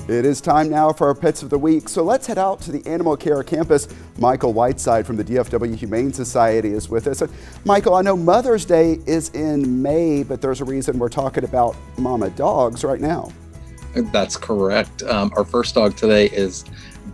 It is time now for our Pets of the Week, so let's head out to the Animal Care Campus. Michael Whiteside from the DFW Humane Society is with us. Michael, I know Mother's Day is in May, but there's a reason we're talking about mama dogs right now. That's correct. Our first dog today is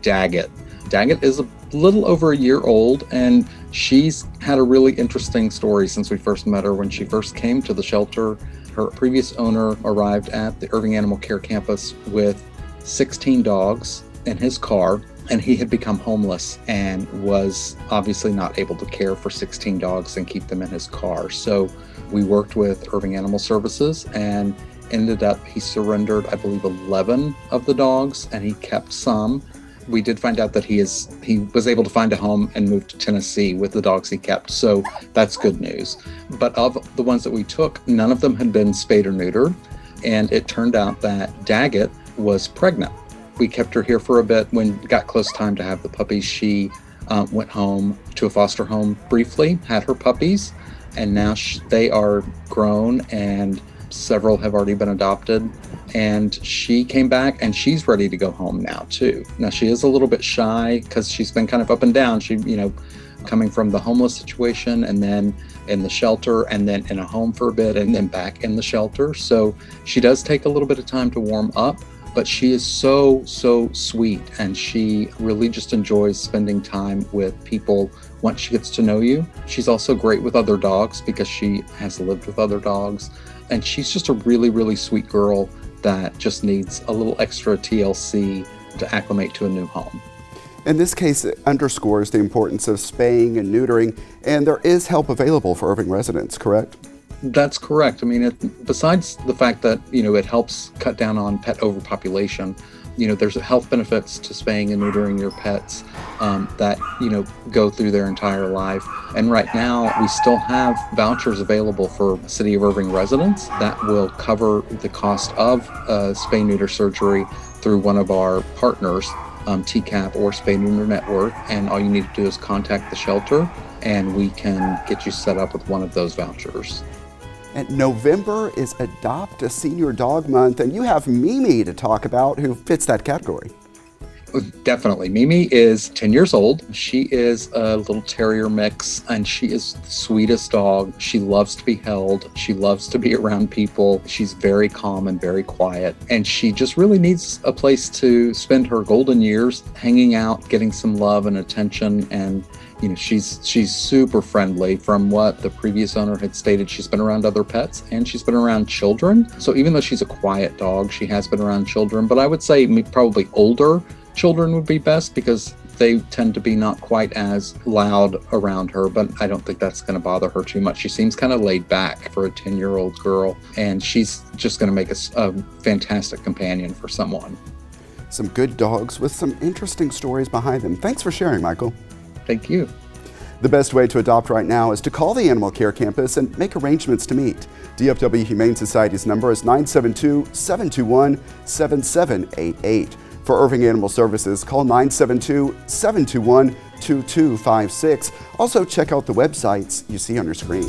Daggett. Daggett is a little over a year old, and she's had a really interesting story since we first met her. When she first came to the shelter, her previous owner arrived at the Irving Animal Care Campus with 16 dogs in his car, and he had become homeless and was obviously not able to care for 16 dogs and keep them in his car. So we worked with Irving Animal Services and ended up, he surrendered, I believe, 11 of the dogs, and he kept some. We did find out that he was able to find a home and moved to Tennessee with the dogs he kept, so that's good news. But of the ones that we took, none of them had been spayed or neutered, and it turned out that Daggett was pregnant. We kept her here for a bit. When it got close time to have the puppies, she went home to a foster home briefly, had her puppies, and now they are grown and several have already been adopted. And she came back and she's ready to go home now too. Now she is a little bit shy because she's been kind of up and down. She, coming from the homeless situation and then in the shelter and then in a home for a bit and then back in the shelter. So she does take a little bit of time to warm up, but she is so sweet, and she really just enjoys spending time with people once she gets to know you. She's also great with other dogs because she has lived with other dogs, and she's just a really sweet girl that just needs a little extra TLC to acclimate to a new home. In this case, it underscores the importance of spaying and neutering, and there is help available for Irving residents, correct? That's correct. I mean, besides the fact that, it helps cut down on pet overpopulation, there's health benefits to spaying and neutering your pets that, go through their entire life. And right now, we still have vouchers available for City of Irving residents that will cover the cost of spay-neuter surgery through one of our partners, TCAP or Spay Neuter Network. And all you need to do is contact the shelter, and we can get you set up with one of those vouchers. And November is Adopt a Senior Dog Month, and you have Mimi to talk about, who fits that category. Definitely. Mimi is 10 years old. She is a little terrier mix, and she is the sweetest dog. She loves to be held. She loves to be around people. She's very calm and very quiet, and she just really needs a place to spend her golden years hanging out, getting some love and attention. And she's super friendly. From what the previous owner had stated, she's been around other pets and she's been around children. So even though she's a quiet dog, she has been around children. But I would say probably older children would be best because they tend to be not quite as loud around her, but I don't think that's going to bother her too much. She seems kind of laid back for a 10-year-old girl, and she's just going to make a fantastic companion for someone. Some good dogs with some interesting stories behind them. Thanks for sharing, Michael. Thank you. The best way to adopt right now is to call the Animal Care Campus and make arrangements to meet. DFW Humane Society's number is 972-721-7788. For Irving Animal Services, call 972-721-2256. Also, check out the websites you see on your screen.